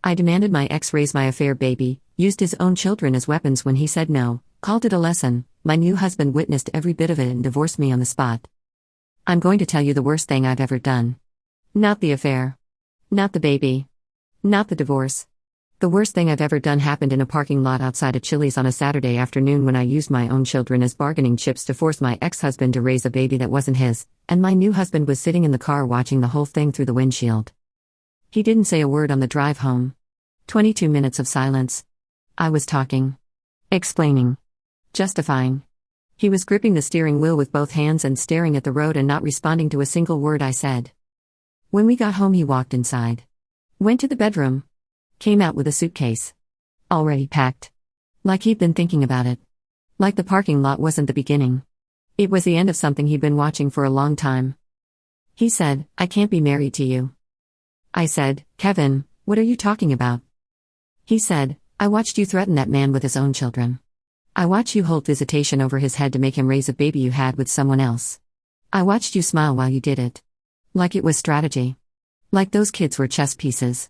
I demanded my ex raise my affair baby, used his own children as weapons when he said no, called it a lesson. My new husband witnessed every bit of it and divorced me on the spot. I'm going to tell you the worst thing I've ever done. Not the affair. Not the baby. Not the divorce. The worst thing I've ever done happened in a parking lot outside a Chili's on a Saturday afternoon when I used my own children as bargaining chips to force my ex-husband to raise a baby that wasn't his, and my new husband was sitting in the car watching the whole thing through the windshield. He didn't say a word on the drive home. 22 minutes of silence. I was talking. Explaining. Justifying. He was gripping the steering wheel with both hands and staring at the road and not responding to a single word I said. When we got home, he walked inside. Went to the bedroom. Came out with a suitcase. Already packed. Like he'd been thinking about it. Like the parking lot wasn't the beginning. It was the end of something he'd been watching for a long time. He said, "I can't be married to you." I said, "Kevin, what are you talking about?" He said, "I watched you threaten that man with his own children. I watched you hold visitation over his head to make him raise a baby you had with someone else. I watched you smile while you did it. Like it was strategy. Like those kids were chess pieces.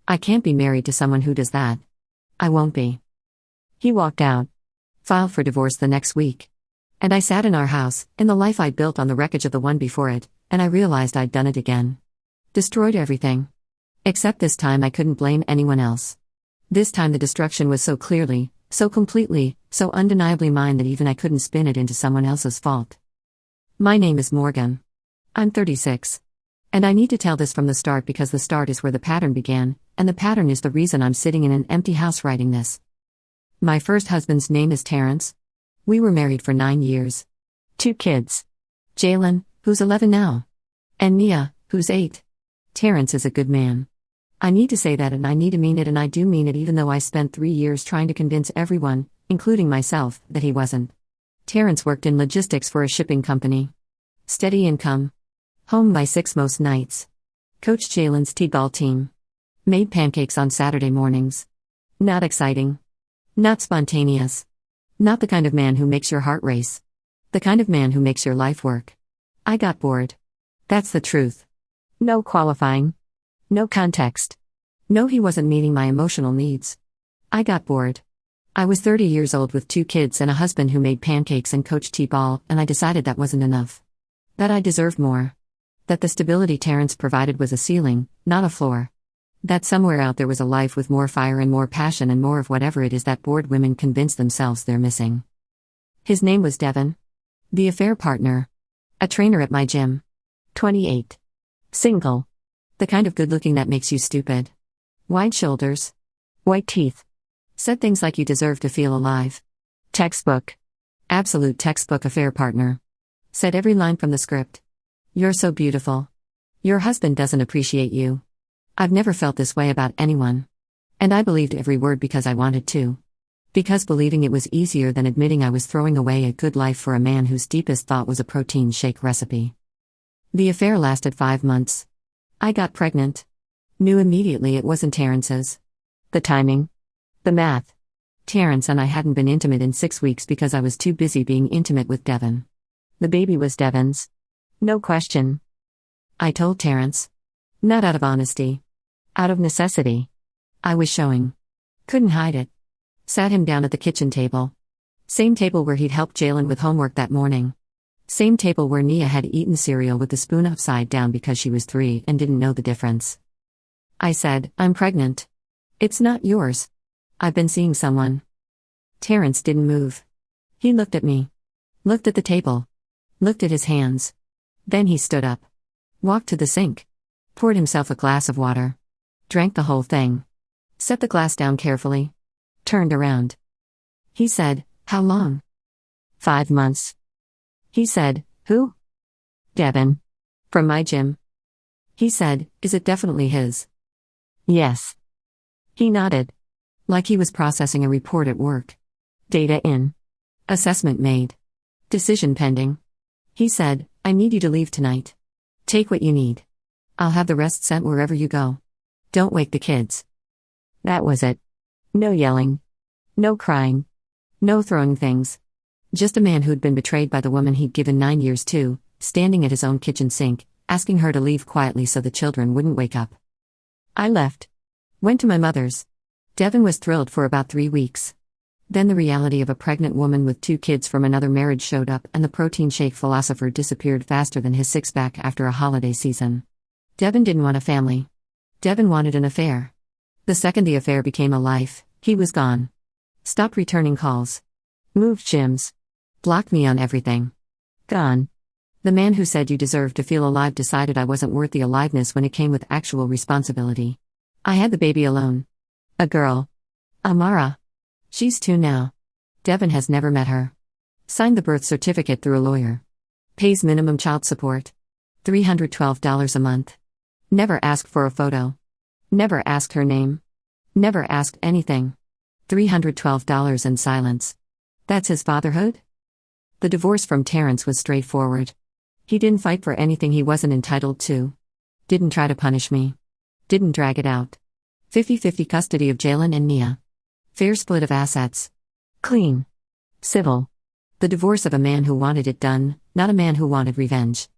I can't be married to someone who does that. I won't be." He walked out. Filed for divorce the next week. And I sat in our house, in the life I'd built on the wreckage of the one before it, and I realized I'd done it again. Destroyed everything. Except this time I couldn't blame anyone else. This time the destruction was so clearly, so completely, so undeniably mine that even I couldn't spin it into someone else's fault. My name is Morgan. I'm 36. And I need to tell this from the start because the start is where the pattern began, and the pattern is the reason I'm sitting in an empty house writing this. My first husband's name is Terrance. We were married for 9 years. 2 kids. Jalen, who's 11 now. And Mia, who's 8. Terrance is a good man. I need to say that and I need to mean it, and I do mean it even though I spent 3 years trying to convince everyone, including myself, that he wasn't. Terrance worked in logistics for a shipping company. Steady income. Home by 6 most nights. Coached Jalen's t-ball team. Made pancakes on Saturday mornings. Not exciting. Not spontaneous. Not the kind of man who makes your heart race. The kind of man who makes your life work. I got bored. That's the truth. No qualifying. No context. No, he wasn't meeting my emotional needs. I got bored. I was 30 years old with 2 kids and a husband who made pancakes and coached t-ball, and I decided that wasn't enough. That I deserved more. That the stability Terrance provided was a ceiling, not a floor. That somewhere out there was a life with more fire and more passion and more of whatever it is that bored women convince themselves they're missing. His name was Devin. The affair partner. A trainer at my gym. 28. Single. The kind of good-looking that makes you stupid. Wide shoulders. White teeth. Said things like you deserve to feel alive. Textbook. Absolute textbook affair partner. Said every line from the script. You're so beautiful. Your husband doesn't appreciate you. I've never felt this way about anyone. And I believed every word because I wanted to. Because believing it was easier than admitting I was throwing away a good life for a man whose deepest thought was a protein shake recipe. The affair lasted 5 months. I got pregnant. Knew immediately it wasn't Terrance's. The timing. The math. Terrance and I hadn't been intimate in 6 weeks because I was too busy being intimate with Devin. The baby was Devin's. No question. I told Terrance. Not out of honesty. Out of necessity. I was showing. Couldn't hide it. Sat him down at the kitchen table. Same table where he'd helped Jalen with homework that morning. Same table where Nia had eaten cereal with the spoon upside down because she was 3 and didn't know the difference. I said, "I'm pregnant. It's not yours. I've been seeing someone." Terrance didn't move. He looked at me. Looked at the table. Looked at his hands. Then he stood up. Walked to the sink. Poured himself a glass of water. Drank the whole thing. Set the glass down carefully. Turned around. He said, "How long?" 5 months. He said, "Who?" "Devin. From my gym." He said, "Is it definitely his?" "Yes." He nodded. Like he was processing a report at work. Data in. Assessment made. Decision pending. He said, "I need you to leave tonight. Take what you need. I'll have the rest sent wherever you go. Don't wake the kids." That was it. No yelling. No crying. No throwing things. Just a man who'd been betrayed by the woman he'd given 9 years to, standing at his own kitchen sink, asking her to leave quietly so the children wouldn't wake up. I left. Went to my mother's. Devin was thrilled for about 3 weeks. Then the reality of a pregnant woman with 2 kids from another marriage showed up, and the protein shake philosopher disappeared faster than his six-pack after a holiday season. Devin didn't want a family. Devin wanted an affair. The second the affair became a life, he was gone. Stopped returning calls. Moved gyms. Blocked me on everything. Gone. The man who said you deserve to feel alive decided I wasn't worth the aliveness when it came with actual responsibility. I had the baby alone. A girl. Amara. She's 2 now. Devin has never met her. Signed the birth certificate through a lawyer. Pays minimum child support. $312 a month. Never asked for a photo. Never asked her name. Never asked anything. $312 in silence. That's his fatherhood? The divorce from Terrance was straightforward. He didn't fight for anything he wasn't entitled to. Didn't try to punish me. Didn't drag it out. 50-50 custody of Jalen and Nia. Fair split of assets. Clean. Civil. The divorce of a man who wanted it done, not a man who wanted revenge.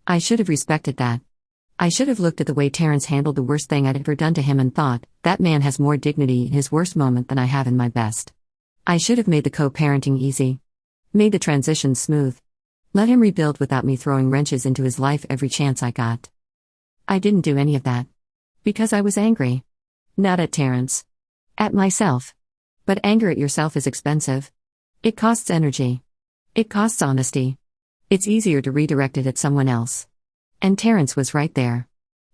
I should have respected that. I should have looked at the way Terrance handled the worst thing I'd ever done to him and thought, that man has more dignity in his worst moment than I have in my best. I should have made the co-parenting easy. Made the transition smooth. Let him rebuild without me throwing wrenches into his life every chance I got. I didn't do any of that. Because I was angry. Not at Terrance. At myself. But anger at yourself is expensive. It costs energy. It costs honesty. It's easier to redirect it at someone else. And Terrance was right there.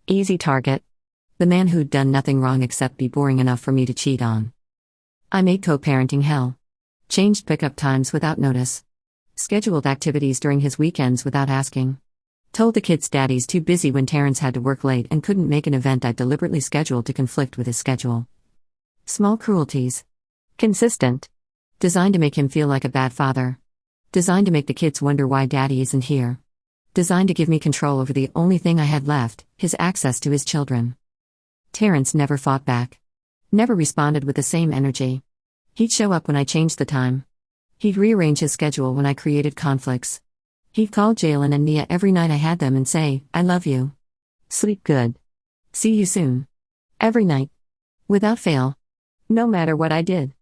Easy target. The man who'd done nothing wrong except be boring enough for me to cheat on. I made co-parenting hell. Changed pickup times without notice. Scheduled activities during his weekends without asking. Told the kids daddy's too busy when Terrance had to work late and couldn't make an event I'd deliberately scheduled to conflict with his schedule. Small cruelties. Consistent. Designed to make him feel like a bad father. Designed to make the kids wonder why daddy isn't here. Designed to give me control over the only thing I had left, his access to his children. Terrance never fought back. Never responded with the same energy. He'd show up when I changed the time. He'd rearrange his schedule when I created conflicts. He'd call Jalen and Nia every night I had them and say, I love you. Sleep good. See you soon. Every night. Without fail. No matter what I did.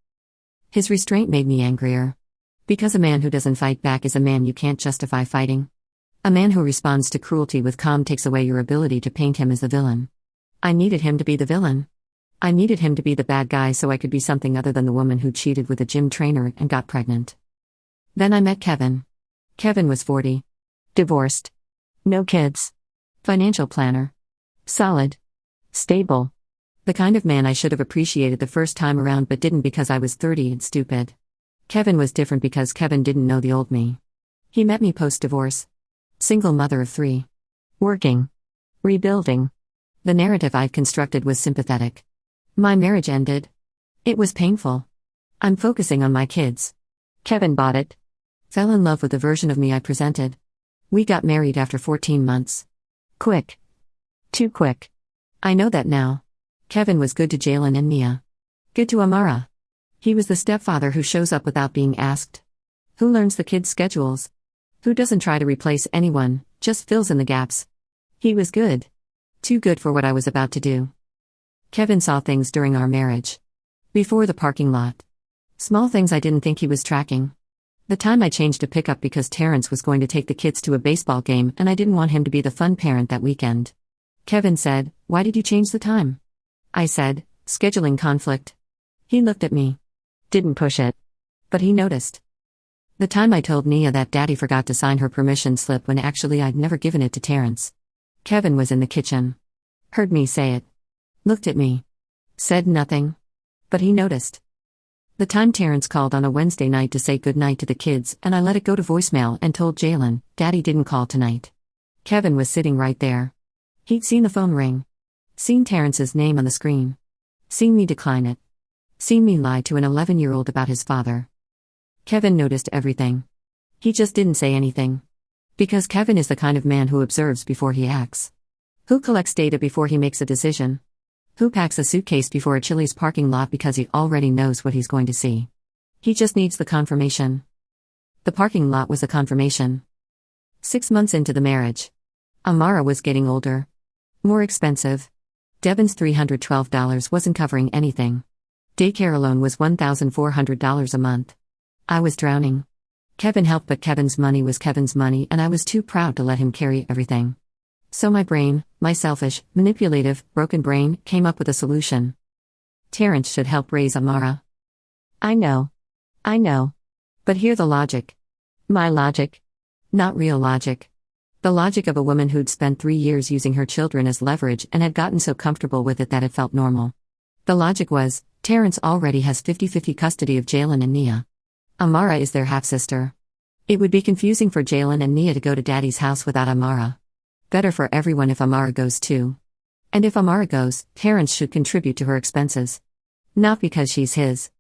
His restraint made me angrier. Because a man who doesn't fight back is a man you can't justify fighting. A man who responds to cruelty with calm takes away your ability to paint him as the villain. I needed him to be the villain. I needed him to be the bad guy so I could be something other than the woman who cheated with a gym trainer and got pregnant. Then I met Kevin. Kevin was 40. Divorced. No kids. Financial planner. Solid. Stable. The kind of man I should have appreciated the first time around but didn't because I was 30 and stupid. Kevin was different because Kevin didn't know the old me. He met me post-divorce. Single mother of 3. Working. Rebuilding. The narrative I'd constructed was sympathetic. My marriage ended. It was painful. I'm focusing on my kids. Kevin bought it. Fell in love with the version of me I presented. We got married after 14 months. Quick. Too quick. I know that now. Kevin was good to Jalen and Nia. Good to Amara. He was the stepfather who shows up without being asked. Who learns the kids' schedules? Who doesn't try to replace anyone, just fills in the gaps. He was good. Too good for what I was about to do. Kevin saw things during our marriage. Before the parking lot. Small things I didn't think he was tracking. The time I changed a pickup because Terrance was going to take the kids to a baseball game and I didn't want him to be the fun parent that weekend. Kevin said, "Why did you change the time?" I said, "Scheduling conflict." He looked at me. Didn't push it. But he noticed. The time I told Nia that Daddy forgot to sign her permission slip when actually I'd never given it to Terrance. Kevin was in the kitchen. Heard me say it. Looked at me. Said nothing. But he noticed. The time Terrance called on a Wednesday night to say goodnight to the kids and I let it go to voicemail and told Jalen, "Daddy didn't call tonight." Kevin was sitting right there. He'd seen the phone ring. Seen Terrance's name on the screen. Seen me decline it. Seen me lie to an 11-year-old about his father. Kevin noticed everything. He just didn't say anything. Because Kevin is the kind of man who observes before he acts. Who collects data before he makes a decision. Who packs a suitcase before a Chili's parking lot because he already knows what he's going to see. He just needs the confirmation. The parking lot was a confirmation. 6 months into the marriage. Amara was getting older. More expensive. Devon's $312 wasn't covering anything. Daycare alone was $1,400 a month. I was drowning. Kevin helped, but Kevin's money was Kevin's money, and I was too proud to let him carry everything. So my brain, my selfish, manipulative, broken brain, came up with a solution. Terrance should help raise Amara. I know. But hear the logic. My logic. Not real logic. The logic of a woman who'd spent 3 years using her children as leverage and had gotten so comfortable with it that it felt normal. The logic was, Terrance already has 50-50 custody of Jalen and Nia. Amara is their half-sister. It would be confusing for Jalen and Nia to go to Daddy's house without Amara. Better for everyone if Amara goes too. And if Amara goes, Terrance should contribute to her expenses. Not because she's his.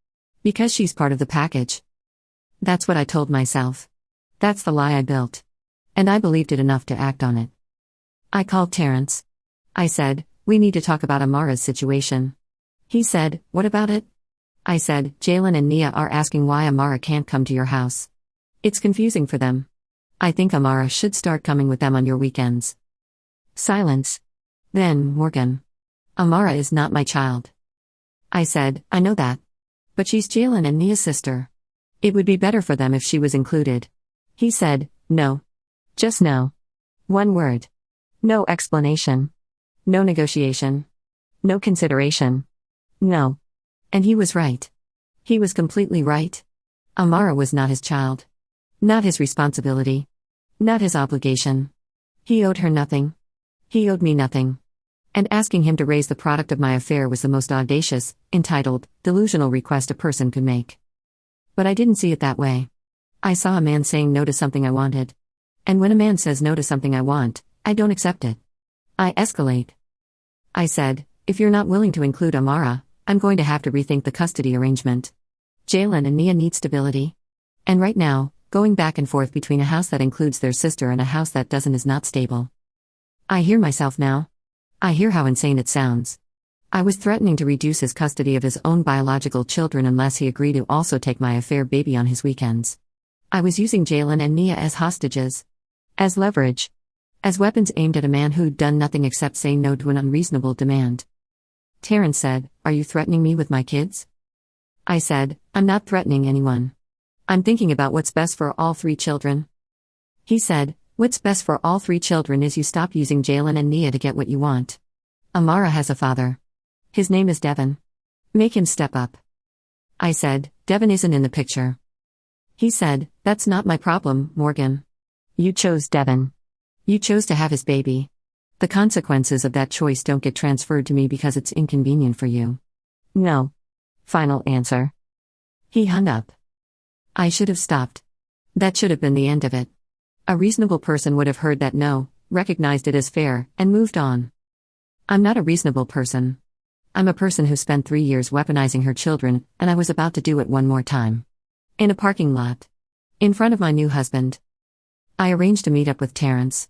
Because she's part of the package. That's what I told myself. That's the lie I built. And I believed it enough to act on it. I called Terrance. I said, we need to talk about Amara's situation. He said, what about it? I said, Jalen and Nia are asking why Amara can't come to your house. It's confusing for them. I think Amara should start coming with them on your weekends. Silence. Then, Morgan. Amara is not my child. I said, I know that. But she's Jalen and Nia's sister. It would be better for them if she was included. He said, no. Just no. One word. No explanation. No negotiation. No consideration. No. And he was right. He was completely right. Amara was not his child. Not his responsibility. Not his obligation. He owed her nothing. He owed me nothing. And asking him to raise the product of my affair was the most audacious, entitled, delusional request a person could make. But I didn't see it that way. I saw a man saying no to something I wanted. And when a man says no to something I want, I don't accept it. I escalate. I said, if you're not willing to include Amara, I'm going to have to rethink the custody arrangement. Jalen and Nia need stability. And right now, going back and forth between a house that includes their sister and a house that doesn't is not stable. I hear myself now. I hear how insane it sounds. I was threatening to reduce his custody of his own biological children unless he agreed to also take my affair baby on his weekends. I was using Jalen and Nia as hostages. As leverage. As weapons aimed at a man who'd done nothing except say no to an unreasonable demand. Terrance said, are you threatening me with my kids? I said, I'm not threatening anyone. I'm thinking about what's best for all 3 children. He said, what's best for all 3 children is you stop using Jalen and Nia to get what you want. Amara has a father. His name is Devon. Make him step up. I said, Devon isn't in the picture. He said, that's not my problem, Morgan. You chose Devon. You chose to have his baby. The consequences of that choice don't get transferred to me because it's inconvenient for you. No. Final answer. He hung up. I should have stopped. That should have been the end of it. A reasonable person would have heard that no, recognized it as fair, and moved on. I'm not a reasonable person. I'm a person who spent 3 years weaponizing her children, and I was about to do it one more time. In a parking lot. In front of my new husband. I arranged a meetup with Terrance.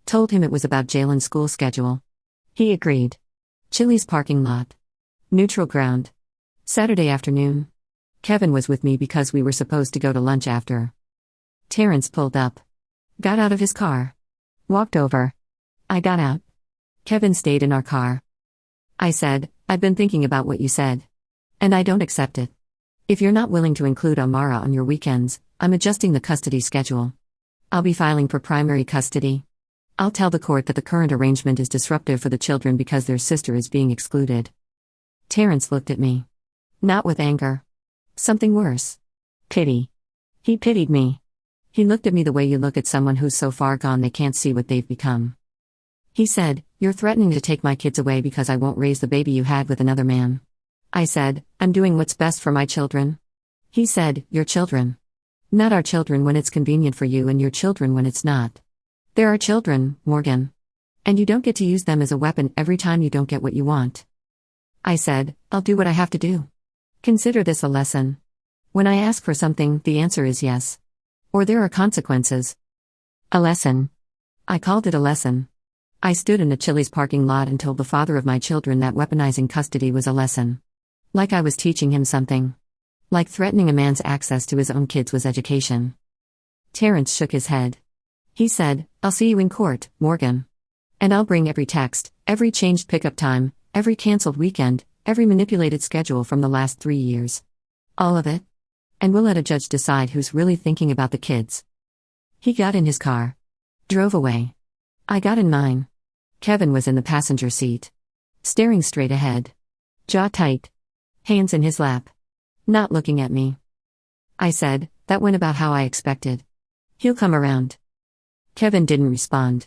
Told him it was about Jalen's school schedule. He agreed. Chili's parking lot. Neutral ground. Saturday afternoon. Kevin was with me because we were supposed to go to lunch after. Terrance pulled up. Got out of his car. Walked over. I got out. Kevin stayed in our car. I said, I've been thinking about what you said. And I don't accept it. If you're not willing to include Amara on your weekends, I'm adjusting the custody schedule. I'll be filing for primary custody. I'll tell the court that the current arrangement is disruptive for the children because their sister is being excluded. Terrance looked at me. Not with anger. Something worse. Pity. He pitied me. He looked at me the way you look at someone who's so far gone they can't see what they've become. He said, you're threatening to take my kids away because I won't raise the baby you had with another man. I said, I'm doing what's best for my children. He said, your children. Not our children when it's convenient for you and your children when it's not. There are children, Morgan. And you don't get to use them as a weapon every time you don't get what you want. I said, I'll do what I have to do. Consider this a lesson. When I ask for something, the answer is yes. Or there are consequences. A lesson. I called it a lesson. I stood in a Chili's parking lot and told the father of my children that weaponizing custody was a lesson. Like I was teaching him something. Like threatening a man's access to his own kids was education. Terrance shook his head. He said, I'll see you in court, Morgan. And I'll bring every text, every changed pickup time, Every cancelled weekend, every manipulated schedule from the last 3 years. All of it. And we'll let a judge decide who's really thinking about the kids. He got in his car. Drove away. I got in mine. Kevin was in the passenger seat. Staring straight ahead. Jaw tight. Hands in his lap. Not looking at me. I said, that went about how I expected. He'll come around. Kevin didn't respond.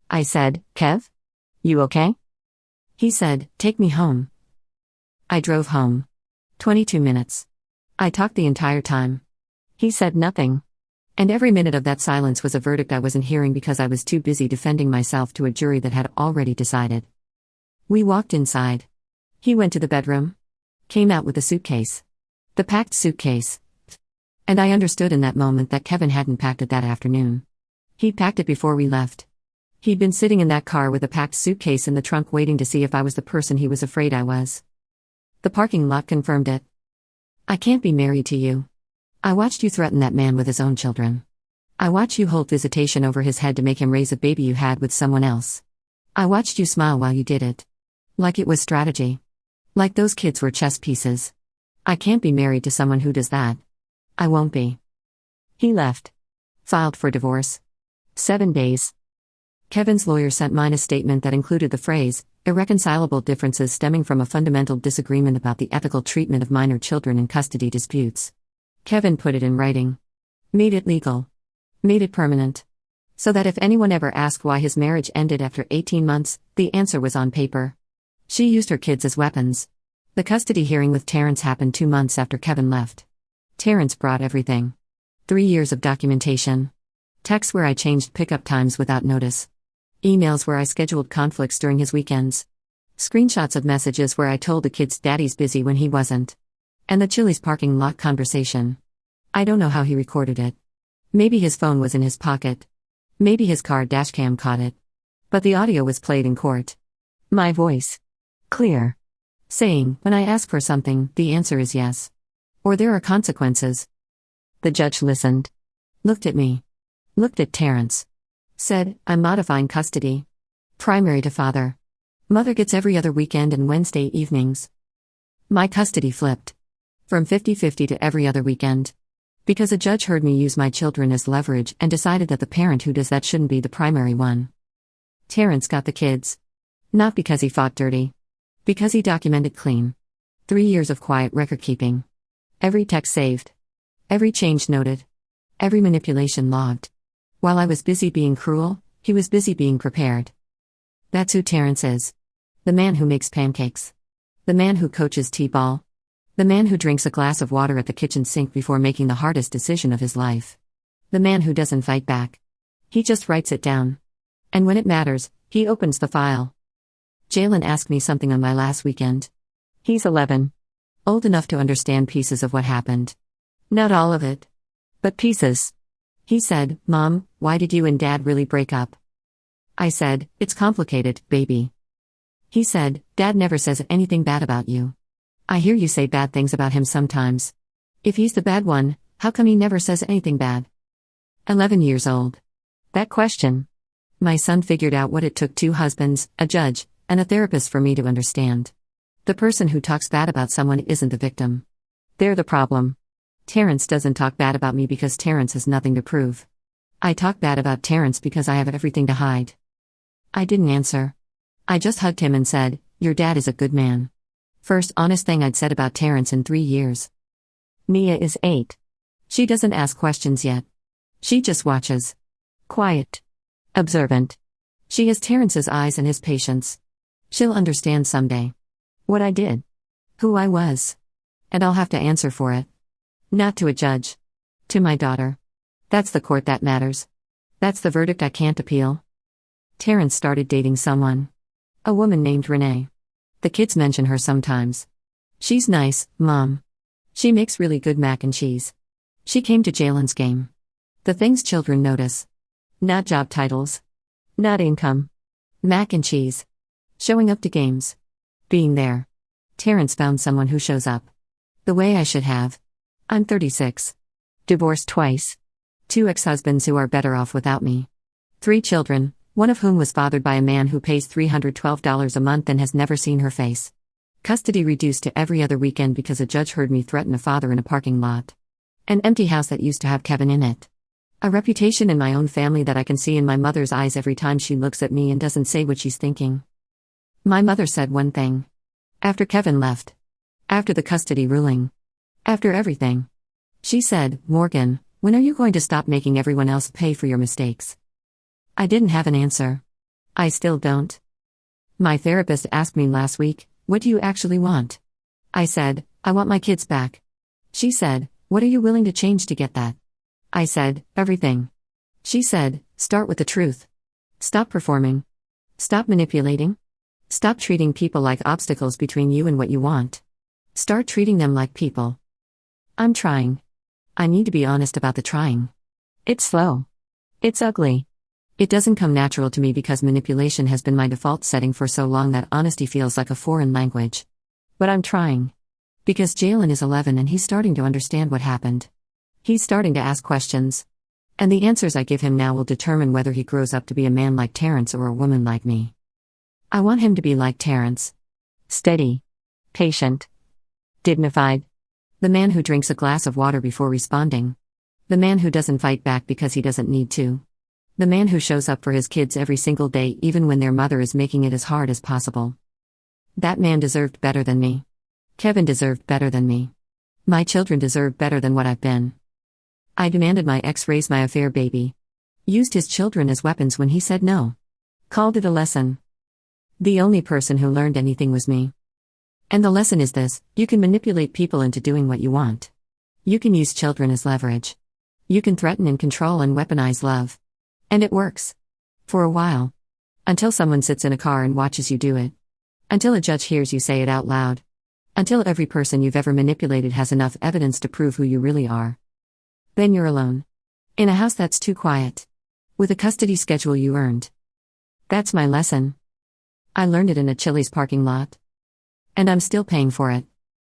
I said, Kev? You okay? He said, take me home. I drove home. 22 minutes. I talked the entire time. He said nothing. And every minute of that silence was a verdict I wasn't hearing because I was too busy defending myself to a jury that had already decided. We walked inside. He went to the bedroom. Came out with a suitcase. The packed suitcase. And I understood in that moment that Kevin hadn't packed it that afternoon. He'd packed it before we left. He'd been sitting in that car with a packed suitcase in the trunk waiting to see if I was the person he was afraid I was. The parking lot confirmed it. I can't be married to you. I watched you threaten that man with his own children. I watched you hold visitation over his head to make him raise a baby you had with someone else. I watched you smile while you did it. Like it was strategy. Like those kids were chess pieces. I can't be married to someone who does that. I won't be. He left. Filed for divorce. 7 days. Kevin's lawyer sent mine a statement that included the phrase, irreconcilable differences stemming from a fundamental disagreement about the ethical treatment of minor children in custody disputes. Kevin put it in writing. Made it legal. Made it permanent. So that if anyone ever asked why his marriage ended after 18 months, the answer was on paper. She used her kids as weapons. The custody hearing with Terrance happened 2 months after Kevin left. Terrance brought everything. 3 years of documentation. Texts where I changed pickup times without notice. Emails where I scheduled conflicts during his weekends. Screenshots of messages where I told the kids daddy's busy when he wasn't. And the Chili's parking lot conversation. I don't know how he recorded it. Maybe his phone was in his pocket. Maybe his car dashcam caught it. But the audio was played in court. My voice. Clear. Saying, when I ask for something, the answer is yes. Or there are consequences. The judge listened. Looked at me. Looked at Terrance. Said, I'm modifying custody. Primary to father. Mother gets every other weekend and Wednesday evenings. My custody flipped. From 50-50 to every other weekend. Because a judge heard me use my children as leverage and decided that the parent who does that shouldn't be the primary one. Terrance got the kids. Not because he fought dirty. Because he documented clean. 3 years of quiet record keeping. Every text saved. Every change noted. Every manipulation logged. While I was busy being cruel, he was busy being prepared. That's who Terrance is. The man who makes pancakes. The man who coaches t-ball. The man who drinks a glass of water at the kitchen sink before making the hardest decision of his life. The man who doesn't fight back. He just writes it down. And when it matters, he opens the file. Jalen asked me something on my last weekend. He's 11. Old enough to understand pieces of what happened. Not all of it. But pieces. He said, Mom, why did you and Dad really break up? I said, it's complicated, baby. He said, Dad never says anything bad about you. I hear you say bad things about him sometimes. If he's the bad one, how come he never says anything bad? 11 years old. That question. My son figured out what it took: 2 husbands, a judge, and a therapist for me to understand. The person who talks bad about someone isn't the victim. They're the problem. Terrance doesn't talk bad about me because Terrance has nothing to prove. I talk bad about Terrance because I have everything to hide. I didn't answer. I just hugged him and said, your dad is a good man. First honest thing I'd said about Terrance in 3 years. Mia is 8. She doesn't ask questions yet. She just watches. Quiet. Observant. She has Terrance's eyes and his patience. She'll understand someday. What I did. Who I was. And I'll have to answer for it. Not to a judge. To my daughter. That's the court that matters. That's the verdict I can't appeal. Terrance started dating someone. A woman named Renee. The kids mention her sometimes. She's nice, Mom. She makes really good mac and cheese. She came to Jalen's game. The things children notice. Not job titles. Not income. Mac and cheese. Showing up to games. Being there. Terrance found someone who shows up. The way I should have. I'm 36. Divorced twice. 2 ex-husbands who are better off without me. 3 children, One of whom was fathered by a man who pays $312 a month and has never seen her face. Custody reduced to every other weekend because a judge heard me threaten a father in a parking lot. An empty house that used to have Kevin in it. A reputation in my own family that I can see in my mother's eyes every time she looks at me and doesn't say what she's thinking. My mother said one thing. After Kevin left. After the custody ruling. After everything. She said, "Morgan, when are you going to stop making everyone else pay for your mistakes?" I didn't have an answer. I still don't. My therapist asked me last week, "What do you actually want?" I said, "I want my kids back." She said, "What are you willing to change to get that?" I said, "Everything." She said, "Start with the truth. Stop performing. Stop manipulating. Stop treating people like obstacles between you and what you want. Start treating them like people." I'm trying. I need to be honest about the trying. It's slow. It's ugly. It doesn't come natural to me because manipulation has been my default setting for so long that honesty feels like a foreign language. But I'm trying. Because Jalen is 11 and he's starting to understand what happened. He's starting to ask questions. And the answers I give him now will determine whether he grows up to be a man like Terrance or a woman like me. I want him to be like Terrance. Steady. Patient. Dignified. The man who drinks a glass of water before responding. The man who doesn't fight back because he doesn't need to. The man who shows up for his kids every single day even when their mother is making it as hard as possible. That man deserved better than me. Kevin deserved better than me. My children deserve better than what I've been. I demanded my ex raise my affair baby. Used his children as weapons when he said no. Called it a lesson. The only person who learned anything was me. And the lesson is this: you can manipulate people into doing what you want. You can use children as leverage. You can threaten and control and weaponize love. And it works. For a while. Until someone sits in a car and watches you do it. Until a judge hears you say it out loud. Until every person you've ever manipulated has enough evidence to prove who you really are. Then you're alone. In a house that's too quiet. With a custody schedule you earned. That's my lesson. I learned it in a Chili's parking lot. And I'm still paying for it.